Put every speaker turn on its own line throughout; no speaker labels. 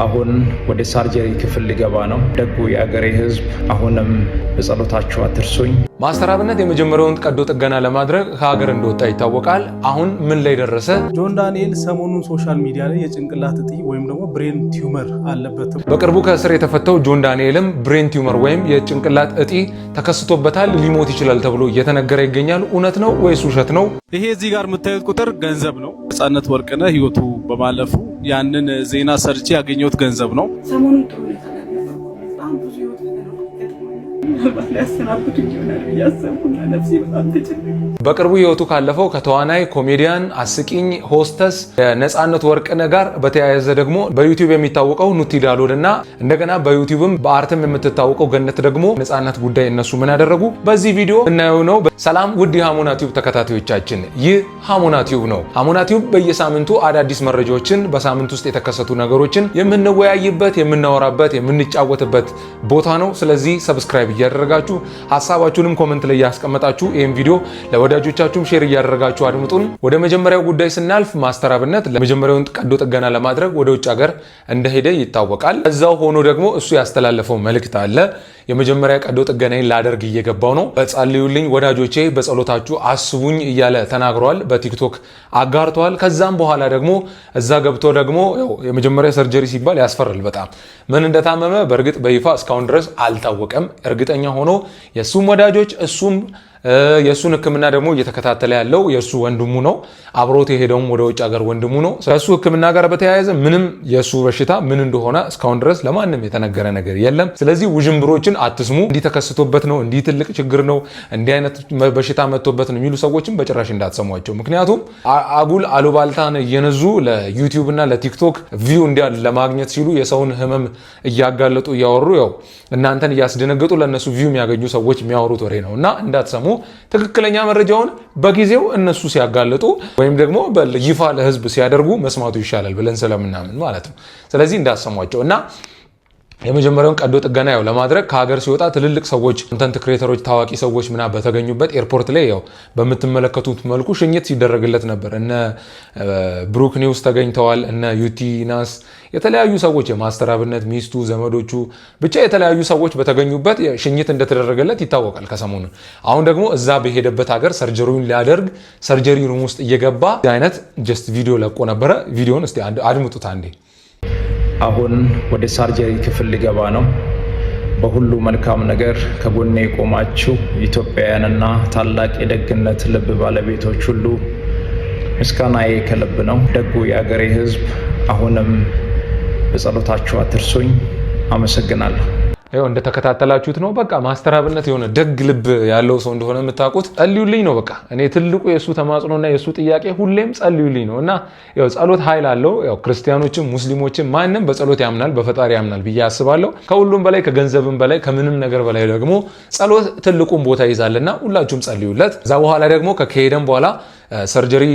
አሁን ወደ ሳርጀሪ ክፍል ሊገባ ነው። ደጉ የአገሬ ሕዝብ አሁንም በጸሎታችሁ አትርሱኝ።
ማስተር አብነት የመጀመሪያውን ቀዶ ጥገና ለማድረግ ከሀገር እንደወጣ ይታወቃል። አሁን ምን ላይ ደረሰ?
ጆን ዳንኤል ሰሞኑን ሶሻል ሚዲያ ላይ የጭንቅላት እጢ ወይም ደግሞ ብሬን ቲዩመር አለበት።
በቅርቡ ከእስር የተፈታው ጆን ዳንኤልም ብሬን ቲዩመር ወይም የጭንቅላት እጢ ተከስቶበታል፣ ሊሞት ይችላል ተብሎ እየተነገረ ይገኛል። እውነት ነው ወይስ ውሸት ነው?
ይሄ እዚህ ጋር የምታዩት ቁጥር ገንዘብ ነው። ነፃነት ወርቅነህ ህይወቱ በማለፉ ያንን ዜና ሰርቼ ያገኘሁት ገንዘብ ነው።
ሰሞኑን ጥሩ በጣም ብዙ ህይወት
በቅርቡ ህይወቱ ካለፈው ከተዋናይ ኮሜዲያን፣ አስቂኝ ሆስተስ ነፃነት ወርቅነህ ጋር በተያያዘ ደግሞ በዩቲዩብ የሚታወቀው ኑቲ ዳሎል እና እንደገና በዩቲዩብም በአርትም የምትታወቀው ገነት ደግሞ ነፃነት ጉዳይ እነሱ ምን ያደረጉ በዚህ ቪዲዮ እናየው ነው። ሰላም ውድ የሃሞና ቲዩብ ተከታታዮቻችን፣ ይህ ሃሞና ቲዩብ ነው። ሃሞና ቲዩብ በየሳምንቱ አዳዲስ መረጃዎችን በሳምንት ውስጥ የተከሰቱ ነገሮችን የምንወያይበት፣ የምናወራበት፣ የምንጫወትበት ቦታ ነው። ስለዚህ ሰብስክራይብ እያደረጋችሁ ሐሳባችሁንም ኮሜንት ላይ ያስቀመጣችሁ ይሄን ቪዲዮ ለወዳጆቻችሁም ሼር እያደረጋችሁ አድምጡን። ወደ መጀመሪያው ጉዳይ ስናልፍ ማስተር አብነት ለመጀመሪያውን ቀዶ ጥገና ለማድረግ ወደ ውጭ ሀገር እንደሄደ ይታወቃል። እዛው ሆኖ ደግሞ እሱ ያስተላለፈው መልእክት አለ። የመጀመሪያ ቀዶ ጥገናዬን ላደርግ እየገባው ነው፣ ጸልዩልኝ ወዳጆቼ፣ በጸሎታችሁ አስቡኝ እያለ ተናግሯል። በቲክቶክ አጋርቷል። ከዛም በኋላ ደግሞ እዛ ገብቶ ደግሞ የመጀመሪያ ሰርጀሪ ሲባል ያስፈራል በጣም። ምን እንደታመመ በእርግጥ በይፋ እስካሁን ድረስ አልታወቀም። እርግጠኛ ሆኖ የሱም ወዳጆች እሱም የሱን ሕክምና ደግሞ እየተከታተለ ያለው የሱ ወንድሙ ነው። አብሮት የሄደውም ወደ ውጭ ሀገር ወንድሙ ነው። ከሱ ሕክምና ጋር በተያያዘ ምንም የሱ በሽታ ምን እንደሆነ እስካሁን ድረስ ለማንም የተነገረ ነገር የለም። ስለዚህ ውዥንብሮችን አትስሙ። እንዲህ ተከስቶበት ነው፣ እንዲህ ትልቅ ችግር ነው፣ እንዲህ አይነት በሽታ መጥቶበት ነው የሚሉ ሰዎችን በጭራሽ እንዳትሰሟቸው። ምክንያቱም አጉል አሉባልታን እየነዙ ለዩቲዩብ እና ለቲክቶክ ቪው ለማግኘት ሲሉ የሰውን ህመም እያጋለጡ እያወሩ እናንተን እያስደነገጡ ለነሱ ቪው የሚያገኙ ሰዎች የሚያወሩት ወሬ ነው እና እንዳትሰሙ። ትክክለኛ መረጃውን በጊዜው እነሱ ሲያጋልጡ ወይም ደግሞ ይፋ ለህዝብ ሲያደርጉ መስማቱ ይሻላል ብለን ስለምናምን ማለት ነው። ስለዚህ እንዳሰሟቸው እና የመጀመሪያውን ቀዶ ጥገና ለማድረግ ከሀገር ሲወጣ ትልልቅ ሰዎች፣ ኮንተንት ክሬተሮች፣ ታዋቂ ሰዎች ምና በተገኙበት ኤርፖርት ላይ በምትመለከቱት መልኩ ሽኝት ሲደረግለት ነበር። እነ ብሩክ ኒውስ ተገኝተዋል። እነ ዩቲናስ፣ የተለያዩ ሰዎች፣ የማስተር አብነት ሚስቱ፣ ዘመዶቹ፣ ብቻ የተለያዩ ሰዎች በተገኙበት ሽኝት እንደተደረገለት ይታወቃል ከሰሞኑ። አሁን ደግሞ እዛ በሄደበት ሀገር ሰርጀሪውን ሊያደርግ ሰርጀሪ ሩም ውስጥ እየገባ አይነት ጀስት ቪዲዮ ለቆ ነበረ። ቪዲዮን እስቲ አድምጡት አንዴ።
አሁን ወደ ሳርጀሪ ክፍል ሊገባ ነው። በሁሉ መልካም ነገር ከጎኔ የቆማችሁ ኢትዮጵያውያንና ታላቅ የደግነት ልብ ባለቤቶች ሁሉ ምስጋናዬ ከልብ ነው። ደጉ የአገሬ ሕዝብ አሁንም በጸሎታችሁ አትርሱኝ። አመሰግናለሁ።
እንደተከታተላችሁት ነው። በቃ ማስተር አብነት የሆነ ደግ ልብ ያለው ሰው እንደሆነ የምታውቁት። ጸልዩልኝ ነው በቃ። እኔ ትልቁ የሱ ተማጽኖና የሱ ጥያቄ ሁሌም ጸልዩልኝ ነው እና ጸሎት ኃይል አለው። ክርስቲያኖችም ሙስሊሞችም ማንም በጸሎት ያምናል፣ በፈጣሪ ያምናል ብዬ አስባለሁ። ከሁሉም በላይ ከገንዘብም በላይ ከምንም ነገር በላይ ደግሞ ጸሎት ትልቁን ቦታ ይዛልና ሁላችሁም ጸልዩለት። እዛ በኋላ ደግሞ ከሄደም በኋላ ሰርጀሪ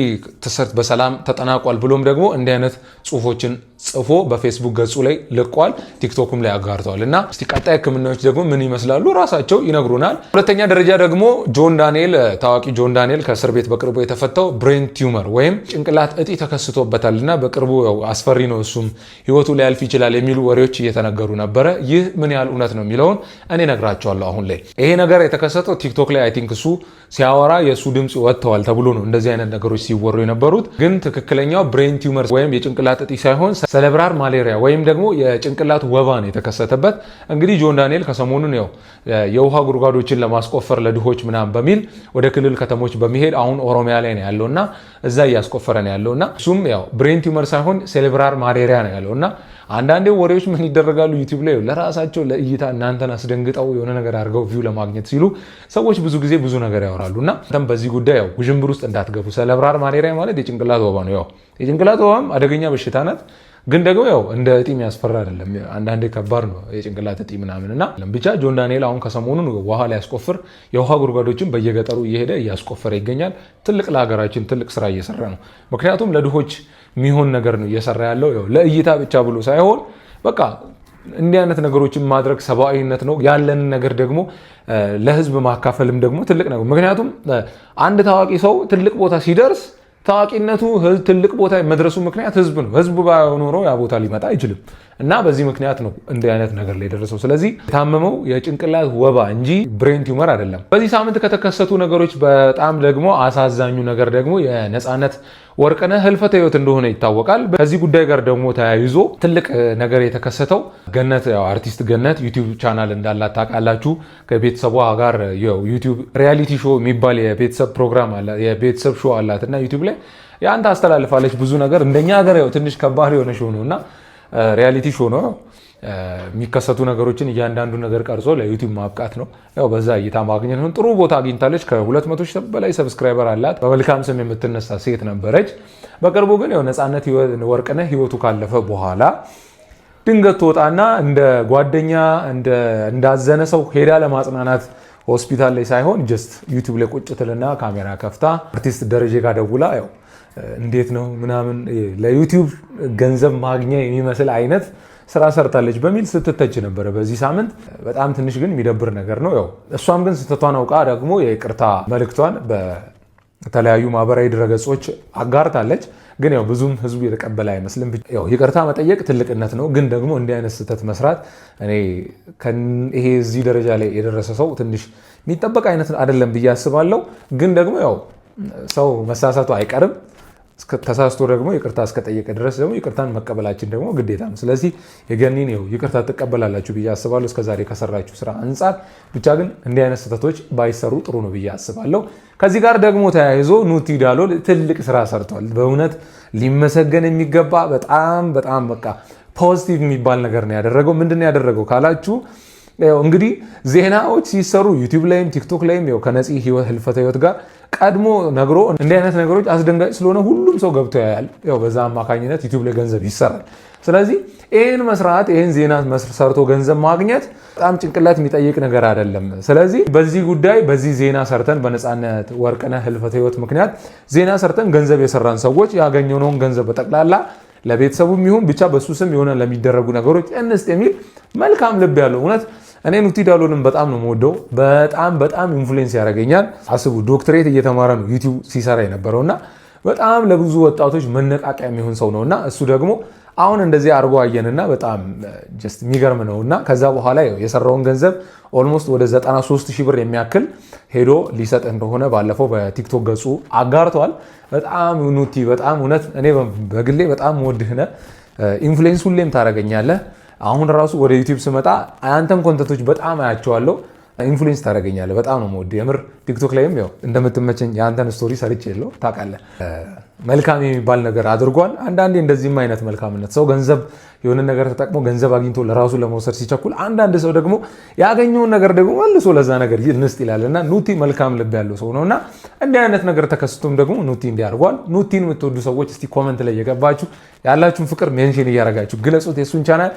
ተሰርቶ በሰላም ተጠናቋል ብሎም ደግሞ እንዲህ አይነት ጽሁፎችን ጽፎ በፌስቡክ ገጹ ላይ ልቋል፣ ቲክቶክም ላይ አጋርተዋል እና እስቲ ቀጣይ ህክምናዎች ደግሞ ምን ይመስላሉ ራሳቸው ይነግሩናል። ሁለተኛ ደረጃ ደግሞ ጆን ዳንኤል፣ ታዋቂ ጆን ዳንኤል ከእስር ቤት በቅርቡ የተፈታው ብሬን ቲዩመር ወይም ጭንቅላት እጢ ተከስቶበታልና በቅርቡ አስፈሪ ነው፣ እሱም ህይወቱ ሊያልፍ ይችላል የሚሉ ወሬዎች እየተነገሩ ነበረ። ይህ ምን ያህል እውነት ነው የሚለውን እኔ ነግራቸዋለሁ። አሁን ላይ ይሄ ነገር የተከሰተው ቲክቶክ ላይ አይ ቲንክ እሱ ሲያወራ የእሱ ድምፅ ወጥተዋል ተብሎ ነው እንደዚህ አይነት ነገሮች ሲወሩ የነበሩት። ግን ትክክለኛው ብሬን ቲዩመር ወይም የጭንቅላት እጢ ሳይሆን ሴሌብራል ማሌሪያ ወይም ደግሞ የጭንቅላት ወባ ነው የተከሰተበት። እንግዲህ ጆን ዳንኤል ከሰሞኑን የውሃ ጉድጓዶችን ለማስቆፈር ለድሆች ምናምን በሚል ወደ ክልል ከተሞች በመሄድ አሁን ኦሮሚያ ላይ ነው ያለውና እዛ እያስቆፈረ ነው ያለውና እሱም ብሬን ቲዩመር ሳይሆን ሴሌብራል ማሌሪያ ነው ያለውና አንዳንዴ ወሬዎች ምን ይደረጋሉ ዩቲዩብ ላይ ለራሳቸው ለእይታ እናንተን አስደንግጠው የሆነ ነገር አድርገው ቪው ለማግኘት ሲሉ ሰዎች ብዙ ጊዜ ብዙ ነገር ያወራሉና አንተም በዚህ ጉዳይ ውዥንብር ውስጥ እንዳትገቡ። ሴሌብራል ማሌሪያ ማለት የጭንቅላት ወባ ነው። የጭንቅላት ወባም አደገኛ በሽታ ናት። ግን ደግሞ እንደ እጢ የሚያስፈራ አይደለም። አንዳንዴ ከባድ ነው የጭንቅላት እጢ ምናምንና ብቻ ጆን ዳንኤል አሁን ከሰሞኑን ውሃ ላይ ያስቆፍር የውሃ ጉድጓዶችን በየገጠሩ እየሄደ እያስቆፈረ ይገኛል። ትልቅ ለሀገራችን ትልቅ ስራ እየሰራ ነው። ምክንያቱም ለድሆች የሚሆን ነገር ነው እየሰራ ያለው። ለእይታ ብቻ ብሎ ሳይሆን በቃ እንዲህ አይነት ነገሮችን ማድረግ ሰብአዊነት ነው። ያለንን ነገር ደግሞ ለህዝብ ማካፈልም ደግሞ ትልቅ ነገር። ምክንያቱም አንድ ታዋቂ ሰው ትልቅ ቦታ ሲደርስ ታዋቂነቱ ትልቅ ቦታ መድረሱ ምክንያት ህዝብ ነው። ህዝብ ባይኖረው ያ ቦታ ሊመጣ አይችልም እና በዚህ ምክንያት ነው እንዲህ አይነት ነገር ላይ ደረሰው። ስለዚህ የታመመው የጭንቅላት ወባ እንጂ ብሬን ቲዩመር አይደለም። በዚህ ሳምንት ከተከሰቱ ነገሮች በጣም ደግሞ አሳዛኙ ነገር ደግሞ የነፃነት ወርቅነህ ህልፈተ ህይወት እንደሆነ ይታወቃል። ከዚህ ጉዳይ ጋር ደግሞ ተያይዞ ትልቅ ነገር የተከሰተው ገነት አርቲስት ገነት ዩቲዩብ ቻናል እንዳላት ታውቃላችሁ። ከቤተሰቧ ጋር ዩቲዩብ ሪያሊቲ ሾው የሚባል የቤተሰብ ፕሮግራም አለ፣ የቤተሰብ ሾው አላት እና ዩቲዩብ ላይ ያን ታስተላልፋለች። ብዙ ነገር እንደኛ ሀገር ትንሽ ከባድ የሆነ ሾው ነው እና ሪያሊቲ ሾው ነው። የሚከሰቱ ነገሮችን እያንዳንዱ ነገር ቀርጾ ለዩቲዩብ ማብቃት ነው። በዛ እይታ ማግኘት ነው። ጥሩ ቦታ አግኝታለች። ከ200 ሺህ በላይ ሰብስክራይበር አላት። በመልካም ስም የምትነሳ ሴት ነበረች። በቅርቡ ግን ነፃነት ወርቅነህ ህይወቱ ካለፈ በኋላ ድንገት ትወጣና እንደ ጓደኛ እንዳዘነ ሰው ሄዳ ለማጽናናት ሆስፒታል ላይ ሳይሆን ጀስት ዩቲዩብ ላይ ቁጭ ትልና ካሜራ ከፍታ አርቲስት ደረጀ ጋር ደውላ እንዴት ነው ምናምን ለዩቲዩብ ገንዘብ ማግኛ የሚመስል አይነት ስራ ሰርታለች በሚል ስትተች ነበረ በዚህ ሳምንት። በጣም ትንሽ ግን የሚደብር ነገር ነው። እሷም ግን ስህተቷን አውቃ ደግሞ የይቅርታ መልእክቷን በተለያዩ ማህበራዊ ድረገጾች አጋርታለች። ግን ብዙም ህዝቡ የተቀበለ አይመስልም። ይቅርታ መጠየቅ ትልቅነት ነው። ግን ደግሞ እንዲህ አይነት ስህተት መስራት ይሄ እዚህ ደረጃ ላይ የደረሰ ሰው ትንሽ የሚጠበቅ አይነት አይደለም ብዬ አስባለሁ። ግን ደግሞ ሰው መሳሳቱ አይቀርም። ተሳስቶ ደግሞ ይቅርታ እስከጠየቀ ድረስ ደግሞ ይቅርታን መቀበላችን ደግሞ ግዴታ ነው። ስለዚህ የገኒን ይቅርታ ትቀበላላችሁ ብዬ አስባለሁ እስከዛሬ ከሰራችሁ ስራ አንጻር። ብቻ ግን እንዲህ አይነት ስህተቶች ባይሰሩ ጥሩ ነው ብዬ አስባለሁ። ከዚህ ጋር ደግሞ ተያይዞ ኑቲ ዳሎል ትልቅ ስራ ሰርቷል። በእውነት ሊመሰገን የሚገባ በጣም በጣም በቃ ፖዚቲቭ የሚባል ነገር ነው ያደረገው። ምንድን ነው ያደረገው ካላችሁ እንግዲህ ዜናዎች ሲሰሩ ዩቲዩብ ላይም ቲክቶክ ላይም ከነፂ ህልፈተ ህይወት ጋር ቀድሞ ነግሮ እንዲህ አይነት ነገሮች አስደንጋጭ ስለሆነ ሁሉም ሰው ገብቶ ያያል። በዛ አማካኝነት ዩቲዩብ ላይ ገንዘብ ይሰራል። ስለዚህ ይህን መስራት ይህን ዜና ሰርቶ ገንዘብ ማግኘት በጣም ጭንቅላት የሚጠይቅ ነገር አይደለም። ስለዚህ በዚህ ጉዳይ በዚህ ዜና ሰርተን በነፃነት ወርቅነህ ህልፈተ ህይወት ምክንያት ዜና ሰርተን ገንዘብ የሰራን ሰዎች ያገኘነውን ገንዘብ በጠቅላላ ለቤተሰቡም ይሁን ብቻ በሱ ስም የሆነ ለሚደረጉ ነገሮች እንስጥ የሚል መልካም ልብ ያለው እውነት እኔ ኑቲ ዳሎልን በጣም ነው የምወደው። በጣም በጣም ኢንፍሉዌንስ ያደርገኛል። አስቡ ዶክትሬት እየተማረ ነው ዩቲዩብ ሲሰራ የነበረውና በጣም ለብዙ ወጣቶች መነቃቂያ የሚሆን ሰው ነውና እሱ ደግሞ አሁን እንደዚህ አድርጎ አየንና በጣም ጀስት የሚገርም ነውና ከዛ በኋላ የሰራውን ገንዘብ ኦልሞስት ወደ 93,000 ብር የሚያክል ሄዶ ሊሰጥ እንደሆነ ባለፈው በቲክቶክ ገጹ አጋርቷል። በጣም ኑቲ በጣም እውነት እኔ በግሌ በጣም ወድህነ ኢንፍሉዌንስ ሁሌም ታደርገኛለህ። አሁን ራሱ ወደ ዩቲዩብ ስመጣ አንተን ኮንተንቶች በጣም አያቸዋለሁ። ኢንፍሉዌንስ ታደርገኛለህ። በጣም ነው የምወድህ የምር። ቲክቶክ ላይም እንደምትመቸኝ የአንተን ስቶሪ ሰርቼ የለው ታውቃለህ። መልካም የሚባል ነገር አድርጓል። አንዳንዴ እንደዚህም አይነት መልካምነት ሰው ገንዘብ የሆነ ነገር ተጠቅሞ ገንዘብ አግኝቶ ለራሱ ለመውሰድ ሲቸኩል፣ አንዳንድ ሰው ደግሞ ያገኘውን ነገር ደግሞ መልሶ ለዛ ነገር እንስጥ ይላል እና ኑቲ መልካም ልብ ያለው ሰው ነው እና እንዲህ አይነት ነገር ተከስቶም ደግሞ ኑቲ እንዲያርጓል። ኑቲን የምትወዱ ሰዎች እስቲ ኮመንት ላይ የገባችሁ ያላችሁን ፍቅር ሜንሽን እያደረጋችሁ ግለጹት። የሱን ቻናል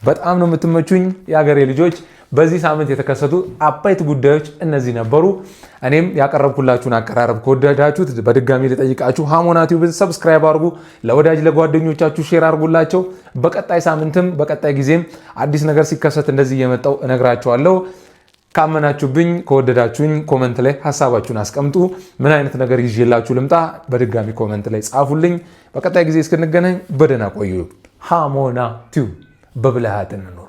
በጣም ነው የምትመቹኝ የሀገሬ ልጆች። በዚህ ሳምንት የተከሰቱ አበይት ጉዳዮች እነዚህ ነበሩ። እኔም ያቀረብኩላችሁን አቀራረብ ከወደዳችሁት በድጋሚ ልጠይቃችሁ ሃሞና ቲዩብን ሰብስክራይብ አድርጉ፣ ለወዳጅ ለጓደኞቻችሁ ሼር አድርጉላቸው። በቀጣይ ሳምንትም በቀጣይ ጊዜም አዲስ ነገር ሲከሰት እንደዚህ እየመጣው እነግራችኋለሁ። ካመናችሁብኝ ከወደዳችሁኝ ኮመንት ላይ ሀሳባችሁን አስቀምጡ። ምን አይነት ነገር ይዤላችሁ ልምጣ በድጋሚ ኮመንት ላይ ጻፉልኝ። በቀጣይ ጊዜ እስክንገናኝ በደህና ቆዩ። ሃሞና ቲዩብ በብልሃት እንኖር።